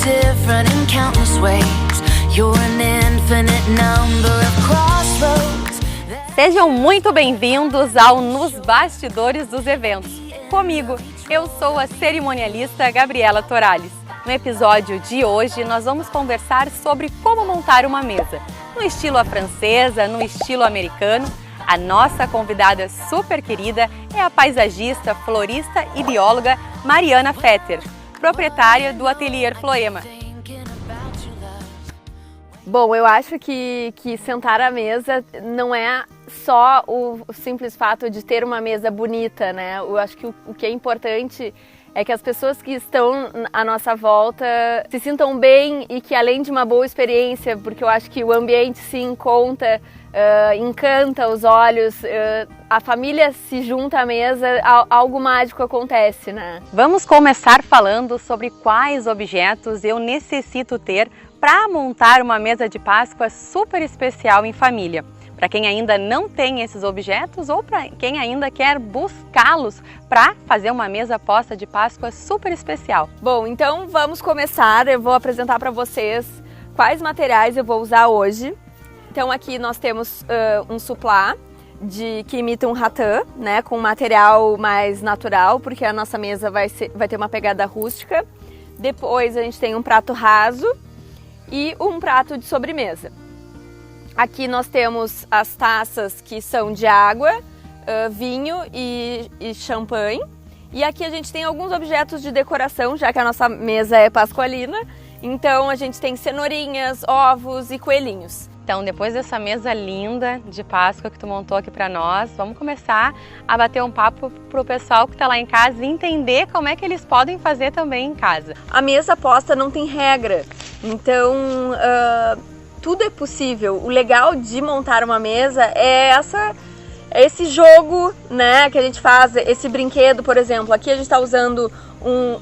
different in countless ways. You're an infinite number of crossroads. Sejam muito bem-vindos ao Nos Bastidores dos Eventos. Comigo, eu sou a cerimonialista Gabriela Torales. No episódio de hoje, nós vamos conversar sobre como montar uma mesa. No estilo à francesa, no estilo americano. A nossa convidada super querida é a paisagista, florista e bióloga Mariana Fetter, proprietária do Atelier Floema. Bom, eu acho que sentar à mesa não é só o simples fato de ter uma mesa bonita, né? Eu acho que o que é importante é que as pessoas que estão à nossa volta se sintam bem e que, além de uma boa experiência, porque eu acho que o ambiente sim conta, encanta os olhos, a família se junta à mesa, algo mágico acontece, né? Vamos começar falando sobre quais objetos eu necessito ter para montar uma mesa de Páscoa super especial em família. Para quem ainda não tem esses objetos ou para quem ainda quer buscá-los para fazer uma mesa posta de Páscoa super especial. Bom, então vamos começar. Eu vou apresentar para vocês quais materiais eu vou usar hoje. Então aqui nós temos um suplá que imita um rattan, né, com material mais natural, porque a nossa mesa vai ter uma pegada rústica. Depois a gente tem um prato raso e um prato de sobremesa. Aqui nós temos as taças que são de água, vinho e champanhe. E aqui a gente tem alguns objetos de decoração, já que a nossa mesa é pascualina. Então a gente tem cenourinhas, ovos e coelhinhos. Então, depois dessa mesa linda de Páscoa que tu montou aqui para nós, vamos começar a bater um papo pro pessoal que está lá em casa e entender como é que eles podem fazer também em casa. A mesa posta não tem regra, então tudo é possível. O legal de montar uma mesa é esse jogo, né, que a gente faz, esse brinquedo, por exemplo. Aqui a gente está usando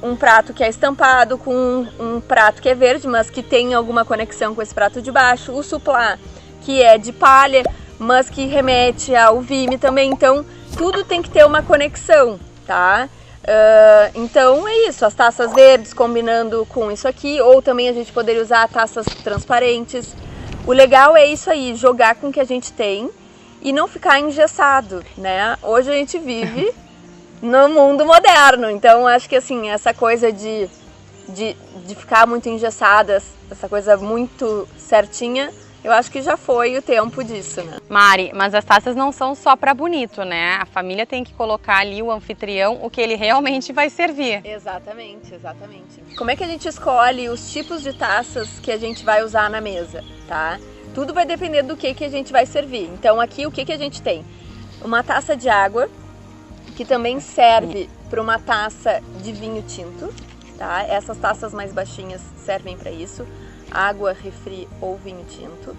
um prato que é estampado com um prato que é verde, mas que tem alguma conexão com esse prato de baixo. O suplá, que é de palha, mas que remete ao vime também. Então, tudo tem que ter uma conexão, tá? Então é isso, as taças verdes combinando com isso aqui, ou também a gente poderia usar taças transparentes. O legal é isso aí, jogar com o que a gente tem e não ficar engessado, né? Hoje a gente vive no mundo moderno, então acho que assim, essa coisa de ficar muito engessada, essa coisa muito certinha, eu acho que já foi o tempo disso, né? Mari, mas as taças não são só para bonito, né? A família tem que colocar ali, o anfitrião, o que ele realmente vai servir. Exatamente, exatamente. Como é que a gente escolhe os tipos de taças que a gente vai usar na mesa, tá? Tudo vai depender do que a gente vai servir. Então aqui o que a gente tem? Uma taça de água, que também serve para uma taça de vinho tinto, tá? Essas taças mais baixinhas servem para isso. Água, refri ou vinho tinto.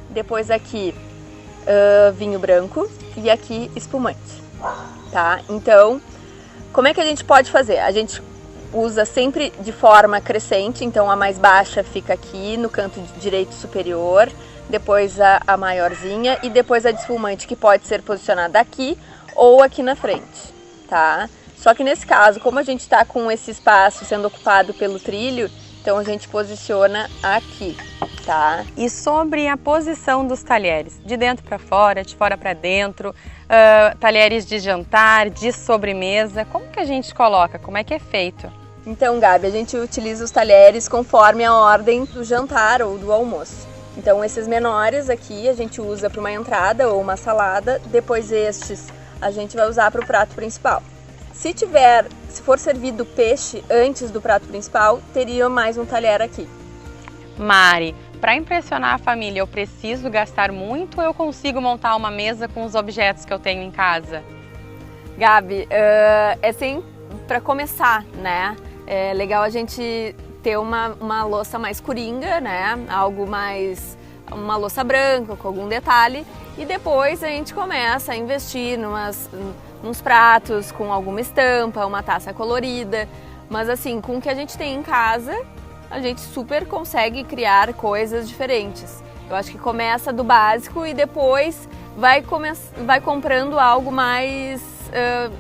Depois aqui vinho branco e aqui espumante, tá? Então, como é que a gente pode fazer? A gente usa sempre de forma crescente, então a mais baixa fica aqui no canto direito superior, depois a maiorzinha e depois a de espumante, que pode ser posicionada aqui ou aqui na frente, tá? Só que nesse caso, como a gente está com esse espaço sendo ocupado pelo trilho, então a gente posiciona aqui, tá? E sobre a posição dos talheres, de dentro para fora, de fora para dentro, talheres de jantar, de sobremesa, como que a gente coloca? Como é que é feito? Então, Gabi, a gente utiliza os talheres conforme a ordem do jantar ou do almoço. Então, esses menores aqui a gente usa para uma entrada ou uma salada, depois estes a gente vai usar para o prato principal. Se for servido peixe antes do prato principal, teria mais um talher aqui. Mari, para impressionar a família, eu preciso gastar muito ou eu consigo montar uma mesa com os objetos que eu tenho em casa? Gabi, é assim, para começar, né? É legal a gente ter uma louça mais coringa, né? Algo mais, uma louça branca com algum detalhe. E depois a gente começa a investir nos pratos com alguma estampa, uma taça colorida. Mas assim, com o que a gente tem em casa, a gente super consegue criar coisas diferentes. Eu acho que começa do básico e depois vai comprando algo mais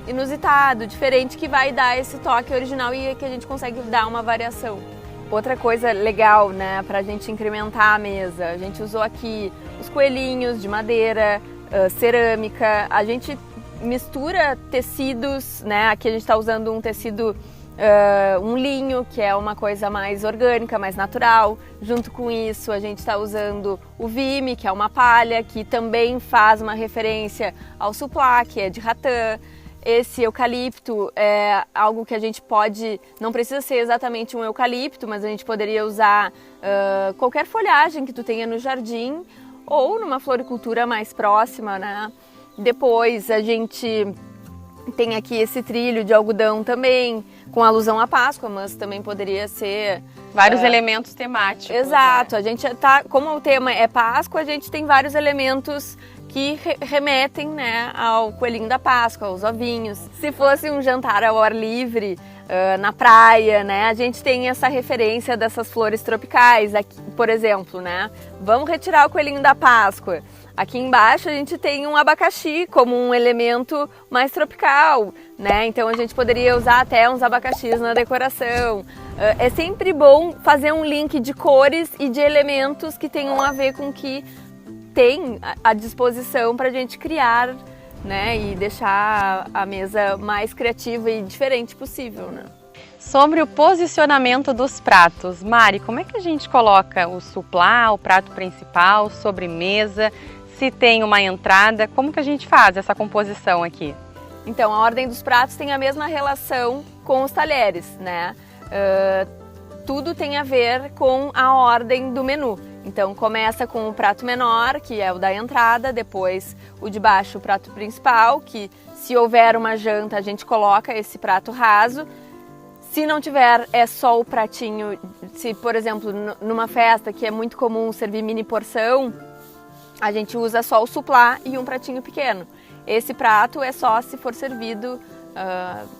inusitado, diferente, que vai dar esse toque original e que a gente consegue dar uma variação. Outra coisa legal, né, para a gente incrementar a mesa, a gente usou aqui os coelhinhos de madeira, cerâmica, a gente mistura tecidos, né, aqui a gente está usando um tecido, um linho, que é uma coisa mais orgânica, mais natural. Junto com isso a gente está usando o vime, que é uma palha, que também faz uma referência ao suplá, que é de ratã. Esse eucalipto é algo que a gente pode, não precisa ser exatamente um eucalipto, mas a gente poderia usar qualquer folhagem que tu tenha no jardim ou numa floricultura mais próxima, né? Depois a gente tem aqui esse trilho de algodão também, com alusão à Páscoa, mas também poderia ser... Vários elementos temáticos. Exato, a gente tá, como o tema é Páscoa, a gente tem vários elementos que remetem, né, ao coelhinho da Páscoa, aos ovinhos. Se fosse um jantar ao ar livre, na praia, né, a gente tem essa referência dessas flores tropicais, aqui, por exemplo, né, vamos retirar o coelhinho da Páscoa. Aqui embaixo a gente tem um abacaxi como um elemento mais tropical, né, então a gente poderia usar até uns abacaxis na decoração. É sempre bom fazer um link de cores e de elementos que tenham a ver com o que tem à disposição para a gente criar, né, e deixar a mesa mais criativa e diferente possível, né? Sobre o posicionamento dos pratos, Mari, como é que a gente coloca o suplá, o prato principal, sobremesa, se tem uma entrada, como que a gente faz essa composição aqui? Então, a ordem dos pratos tem a mesma relação com os talheres, né? Tudo tem a ver com a ordem do menu. Então começa com o prato menor, que é o da entrada, depois o de baixo, o prato principal, que se houver uma janta a gente coloca esse prato raso. Se não tiver, é só o pratinho. Se, por exemplo, numa festa que é muito comum servir mini porção, a gente usa só o suplá e um pratinho pequeno. Esse prato é só se for servido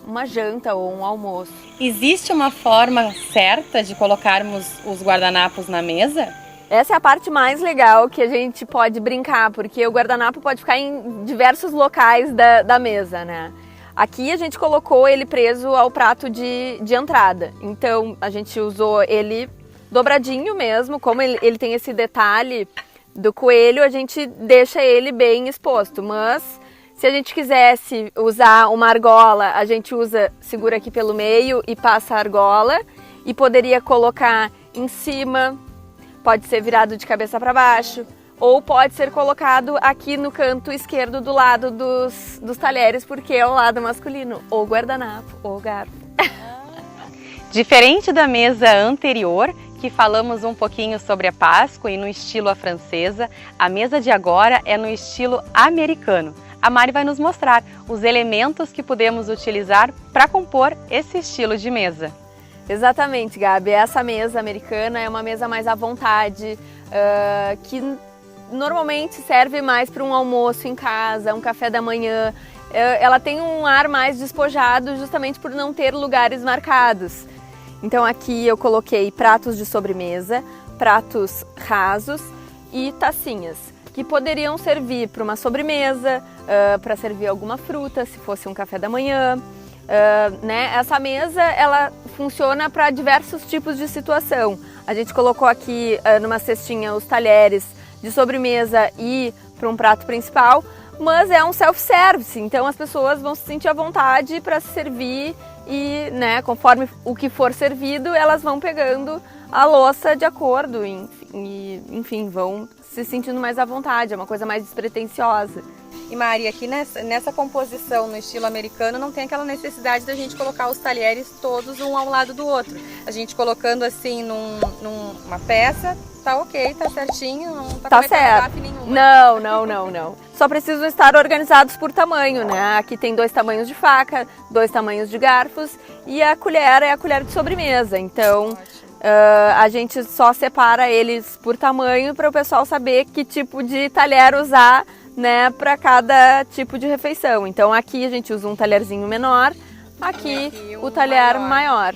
uma janta ou um almoço. Existe uma forma certa de colocarmos os guardanapos na mesa? Essa é a parte mais legal que a gente pode brincar, porque o guardanapo pode ficar em diversos locais da mesa, né? Aqui a gente colocou ele preso ao prato de entrada, então a gente usou ele dobradinho mesmo, como ele tem esse detalhe do coelho, a gente deixa ele bem exposto, mas se a gente quisesse usar uma argola, a gente segura aqui pelo meio e passa a argola, e poderia colocar em cima. Pode ser virado de cabeça para baixo, ou pode ser colocado aqui no canto esquerdo do lado dos talheres, porque é o lado masculino, ou guardanapo, ou garfo. Diferente da mesa anterior, que falamos um pouquinho sobre a Páscoa e no estilo à francesa, a mesa de agora é no estilo americano. A Mari vai nos mostrar os elementos que podemos utilizar para compor esse estilo de mesa. Exatamente, Gabi. Essa mesa americana é uma mesa mais à vontade, que normalmente serve mais para um almoço em casa, um café da manhã. Ela tem um ar mais despojado justamente por não ter lugares marcados. Então aqui eu coloquei pratos de sobremesa, pratos rasos e tacinhas, que poderiam servir para uma sobremesa, para servir alguma fruta, se fosse um café da manhã. Né? Essa mesa ela funciona para diversos tipos de situação. A gente colocou aqui numa cestinha os talheres de sobremesa e para um prato principal, mas é um self-service, então as pessoas vão se sentir à vontade para se servir e, né, conforme o que for servido, elas vão pegando a louça de acordo, enfim, vão se sentindo mais à vontade, é uma coisa mais despretensiosa. E Mari, aqui nessa composição no estilo americano não tem aquela necessidade da gente colocar os talheres todos um ao lado do outro. A gente colocando assim numa peça, tá ok, tá certinho, não tá certo. Nenhuma. Não. Só precisam estar organizados por tamanho, né? Aqui tem 2 tamanhos de faca, 2 tamanhos de garfos e a colher é a colher de sobremesa. Então a gente só separa eles por tamanho para o pessoal saber que tipo de talher usar, né, para cada tipo de refeição. Então aqui a gente usa um talherzinho menor, aqui o talher maior.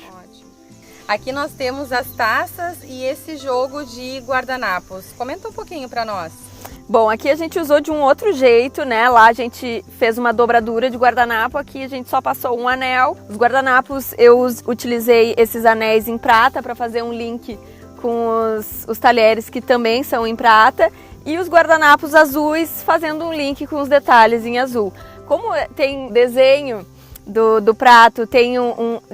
Aqui nós temos as taças e esse jogo de guardanapos. Comenta um pouquinho para nós. Bom, aqui a gente usou de um outro jeito, né? Lá a gente fez uma dobradura de guardanapo, aqui a gente só passou um anel. Os guardanapos eu utilizei esses anéis em prata para fazer um link com os talheres que também são em prata e os guardanapos azuis fazendo um link com os detalhes em azul. Como tem desenho do prato, tem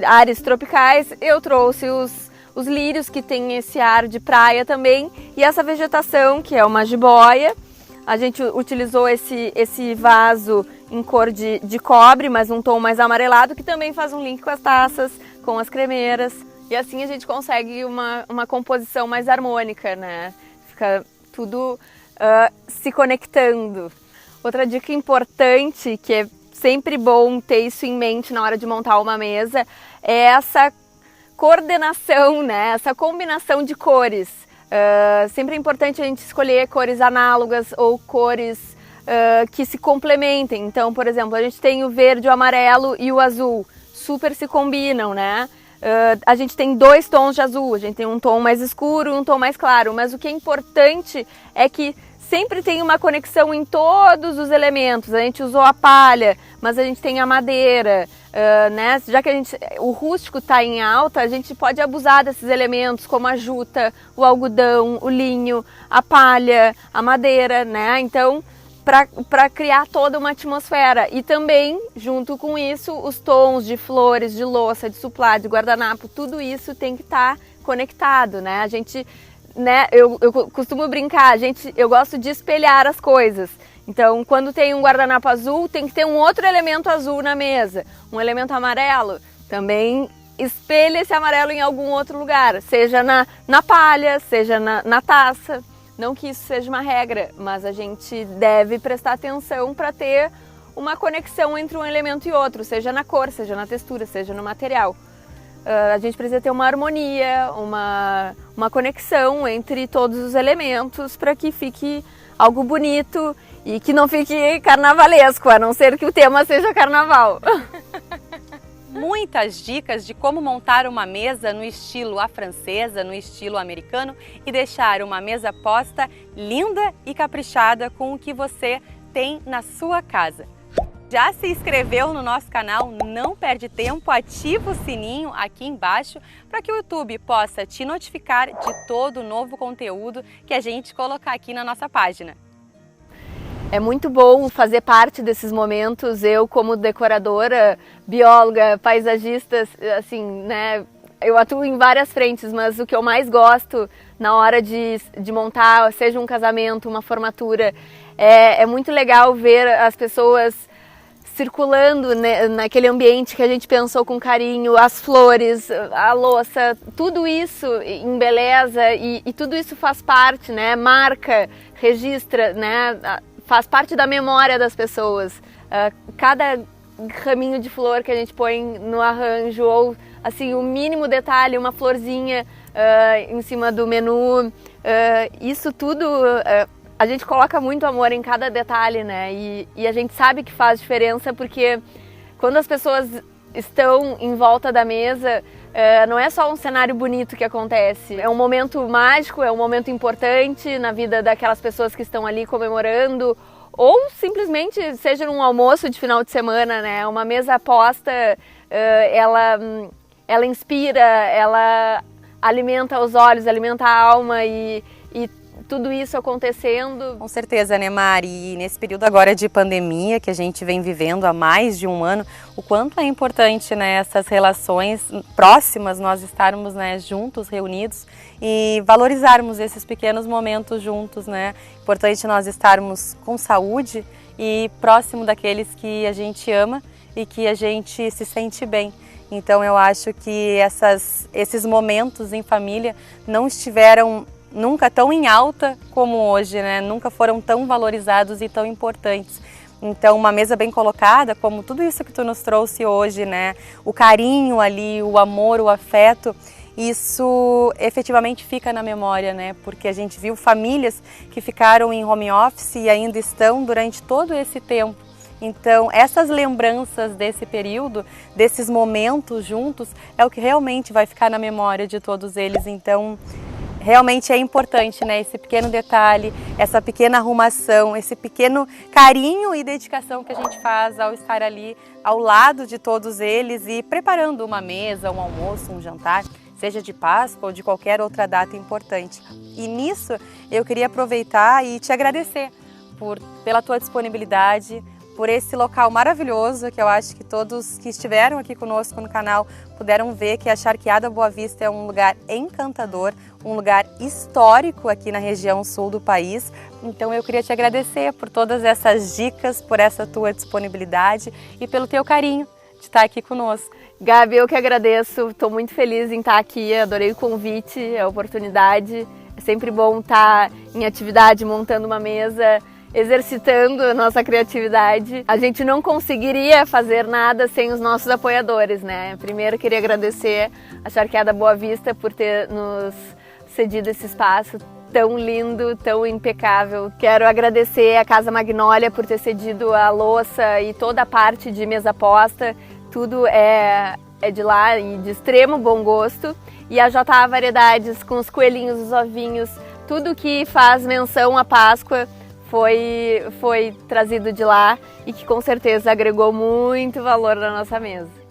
ares tropicais, eu trouxe os lírios que tem esse ar de praia também e essa vegetação que é uma jiboia. A gente utilizou esse vaso em cor de cobre, mas um tom mais amarelado, que também faz um link com as taças, com as cremeiras. E assim a gente consegue uma composição mais harmônica, né? Fica tudo se conectando. Outra dica importante, que é sempre bom ter isso em mente na hora de montar uma mesa, é essa coordenação, né? Essa combinação de cores. Sempre é importante a gente escolher cores análogas ou cores que se complementem. Então, por exemplo, a gente tem o verde, o amarelo e o azul, super se combinam, né? A gente tem 2 tons de azul, a gente tem um tom mais escuro e um tom mais claro, mas o que é importante é que sempre tem uma conexão em todos os elementos. A gente usou a palha, mas a gente tem a madeira, né? Já que o rústico está em alta, a gente pode abusar desses elementos como a juta, o algodão, o linho, a palha, a madeira, né? Então, para criar toda uma atmosfera. E também, junto com isso, os tons de flores, de louça, de suplá, de guardanapo, tudo isso tem que estar conectado, né? A gente, né, eu costumo brincar, eu gosto de espelhar as coisas. Então, quando tem um guardanapo azul, tem que ter um outro elemento azul na mesa. Um elemento amarelo, também espelha esse amarelo em algum outro lugar, seja na palha, seja na taça. Não que isso seja uma regra, mas a gente deve prestar atenção para ter uma conexão entre um elemento e outro, seja na cor, seja na textura, seja no material. A gente precisa ter uma harmonia, uma conexão entre todos os elementos para que fique algo bonito e que não fique carnavalesco, a não ser que o tema seja carnaval. Muitas dicas de como montar uma mesa no estilo à francesa, no estilo americano e deixar uma mesa posta linda e caprichada com o que você tem na sua casa. Já se inscreveu no nosso canal? Não perde tempo, ativa o sininho aqui embaixo para que o YouTube possa te notificar de todo o novo conteúdo que a gente colocar aqui na nossa página. É muito bom fazer parte desses momentos. Eu, como decoradora, bióloga, paisagista, assim, né? Eu atuo em várias frentes, mas o que eu mais gosto na hora de montar, seja um casamento, uma formatura, é muito legal ver as pessoas circulando, né, naquele ambiente que a gente pensou com carinho, as flores, a louça, tudo isso embeleza e tudo isso faz parte, né? Marca, registra, né? Faz parte da memória das pessoas. Cada raminho de flor que a gente põe no arranjo, ou assim, o mínimo detalhe, uma florzinha em cima do menu, isso tudo a gente coloca muito amor em cada detalhe, né? E a gente sabe que faz diferença porque quando as pessoas estão em volta da mesa, não é só um cenário bonito que acontece, é um momento mágico, é um momento importante na vida daquelas pessoas que estão ali comemorando, ou simplesmente seja num almoço de final de semana, né? Uma mesa posta, ela inspira, ela alimenta os olhos, alimenta a alma e tudo isso acontecendo. Com certeza, né, Mari? E nesse período agora de pandemia que a gente vem vivendo há mais de um ano, o quanto é importante, né, essas relações próximas, nós estarmos, né, juntos, reunidos e valorizarmos esses pequenos momentos juntos, né? Importante nós estarmos com saúde e próximo daqueles que a gente ama e que a gente se sente bem. Então eu acho que esses momentos em família não estiveram nunca tão em alta como hoje, né? Nunca foram tão valorizados e tão importantes. Então, uma mesa bem colocada, como tudo isso que tu nos trouxe hoje, né? O carinho ali, o amor, o afeto, isso efetivamente fica na memória, né? Porque a gente viu famílias que ficaram em home office e ainda estão durante todo esse tempo. Então, essas lembranças desse período, desses momentos juntos, é o que realmente vai ficar na memória de todos eles. Então, Realmente é importante, né? Esse pequeno detalhe, essa pequena arrumação, esse pequeno carinho e dedicação que a gente faz ao estar ali ao lado de todos eles e preparando uma mesa, um almoço, um jantar, seja de Páscoa ou de qualquer outra data importante. E nisso eu queria aproveitar e te agradecer pela tua disponibilidade, por esse local maravilhoso, que eu acho que todos que estiveram aqui conosco no canal puderam ver que a Charqueada Boa Vista é um lugar encantador, um lugar histórico aqui na região sul do país. Então eu queria te agradecer por todas essas dicas, por essa tua disponibilidade e pelo teu carinho de estar aqui conosco. Gabi, eu que agradeço, estou muito feliz em estar aqui, adorei o convite, a oportunidade. É sempre bom estar em atividade, montando uma mesa, exercitando a nossa criatividade. A gente não conseguiria fazer nada sem os nossos apoiadores, né? Primeiro queria agradecer a Charqueada Boa Vista por ter nos cedido esse espaço tão lindo, tão impecável. Quero agradecer a Casa Magnólia por ter cedido a louça e toda a parte de mesa posta. Tudo é de lá e de extremo bom gosto. E a JA Variedades com os coelhinhos, os ovinhos, tudo que faz menção à Páscoa foi trazido de lá e que com certeza agregou muito valor na nossa mesa.